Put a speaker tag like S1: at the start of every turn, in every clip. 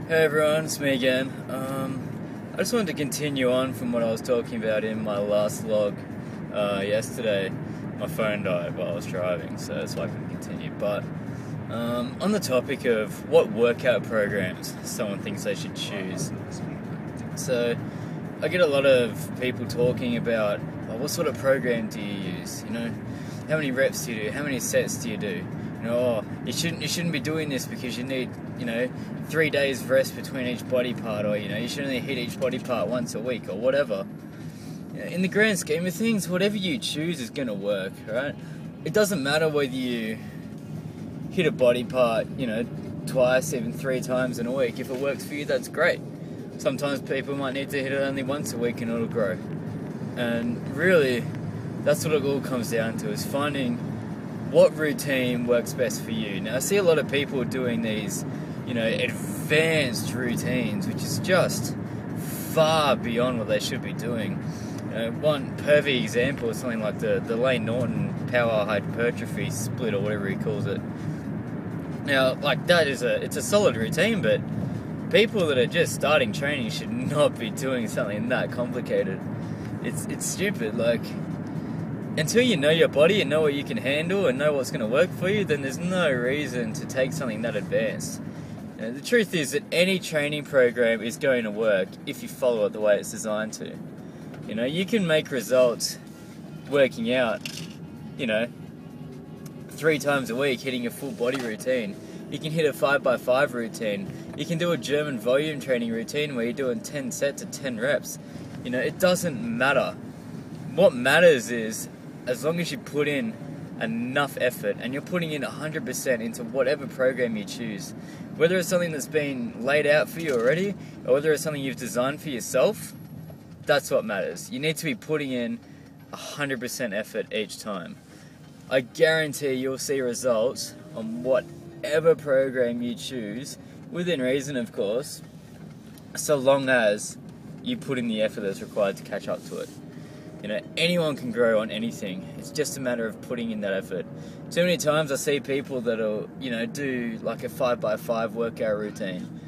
S1: Hey everyone, it's me again. I just wanted to continue on from what I was talking about in my last vlog yesterday. My phone died while I was driving, so that's why I couldn't continue. But on the topic of what workout programs someone thinks they should choose. So I get a lot of people talking about, well, what sort of program do you use? You know, how many reps do you do? How many sets do you do? You know, oh, you shouldn't be doing this because you need, 3 days rest between each body part, or you should only hit each body part once a week, or whatever. In the grand scheme of things, whatever you choose is going to work, right? It doesn't matter whether you hit a body part, twice, even 3 times in a week. If it works for you, that's great. Sometimes people might need to hit it only once a week and it'll grow. And really, that's what it all comes down to, is finding what routine works best for you. Now, I see a lot of people doing these, advanced routines, which is just far beyond what they should be doing. One perfect example is something like the Lane Norton power hypertrophy split, or whatever he calls it. Now, like, that is it's a solid routine, but people that are just starting training should not be doing something that complicated. It's stupid. Like, until you know your body and know what you can handle and know what's going to work for you, then there's no reason to take something that advanced. The truth is that any training program is going to work if you follow it the way it's designed to. You can make results working out, 3 times a week, hitting a full body routine. You can hit a 5x5 routine. You can do a German volume training routine where you're doing 10 sets of 10 reps. It doesn't matter. What matters is, as long as you put in enough effort and you're putting in 100% into whatever program you choose, whether it's something that's been laid out for you already or whether it's something you've designed for yourself, that's what matters. You need to be putting in 100% effort each time. I guarantee you'll see results on whatever program you choose, within reason, of course, so long as you put in the effort that's required to catch up to it. Anyone can grow on anything. It's just a matter of putting in that effort. Too many times I see people that'll, do like a 5x5 workout routine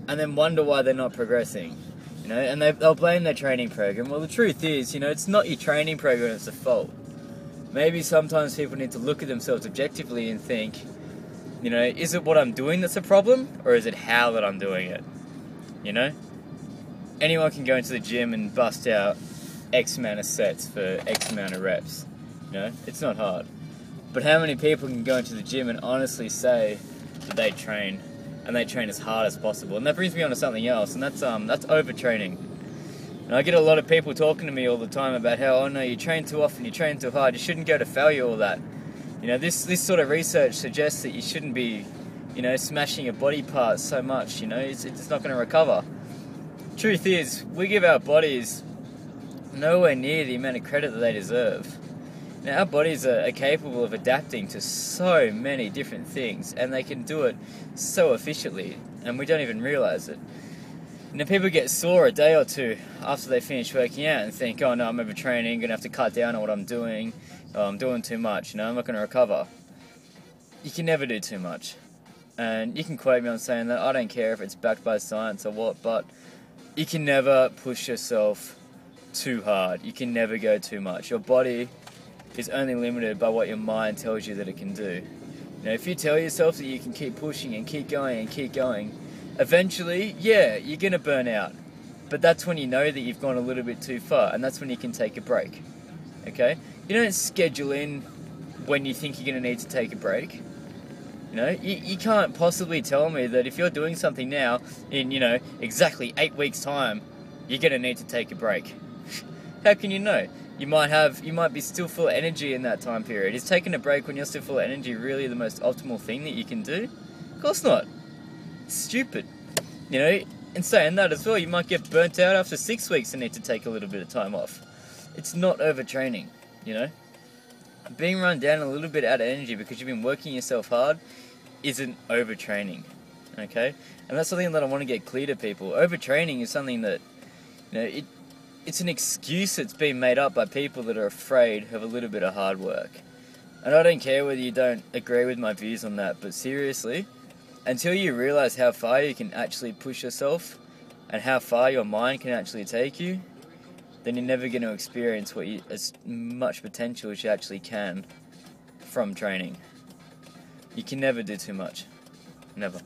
S1: and then wonder why they're not progressing, and they'll blame their training program. Well, the truth is, it's not your training program that's the fault. Maybe sometimes people need to look at themselves objectively and think, is it what I'm doing that's a problem, or is it how that I'm doing it? Anyone can go into the gym and bust out X amount of sets for X amount of reps. It's not hard. But how many people can go into the gym and honestly say that they train, and they train as hard as possible? And that brings me on to something else, and that's overtraining. And I get a lot of people talking to me all the time about how, oh no, you train too often, you train too hard, you shouldn't go to failure, all that. This sort of research suggests that you shouldn't be, smashing your body parts so much, it's not going to recover. Truth is, we give our bodies nowhere near the amount of credit that they deserve. Now, our bodies are capable of adapting to so many different things, and they can do it so efficiently, and we don't even realize it. People get sore a day or two after they finish working out and think, oh no, I'm overtraining, I'm going to have to cut down on what I'm doing, I'm doing too much, I'm not going to recover. You can never do too much. And you can quote me on saying that, I don't care if it's backed by science or what, but you can never push yourself too hard. You can never go too much. Your body is only limited by what your mind tells you that it can do. If you tell yourself that you can keep pushing and keep going, eventually, yeah, you're going to burn out. But that's when you know that you've gone a little bit too far, and that's when you can take a break. Okay? You don't schedule in when you think you're going to need to take a break. You can't possibly tell me that if you're doing something now in, exactly 8 weeks' time, you're going to need to take a break. How can you know? You might be still full of energy in that time period. Is taking a break when you're still full of energy really the most optimal thing that you can do? Of course not. It's stupid. In saying that as well, you might get burnt out after 6 weeks and need to take a little bit of time off. It's not overtraining, Being run down a little bit out of energy because you've been working yourself hard isn't overtraining, okay? And that's something that I want to get clear to people. Overtraining is something that, it's an excuse that's been made up by people that are afraid of a little bit of hard work. And I don't care whether you don't agree with my views on that, but seriously, until you realize how far you can actually push yourself and how far your mind can actually take you, then you're never going to experience as much potential as you actually can from training. You can never do too much. Never.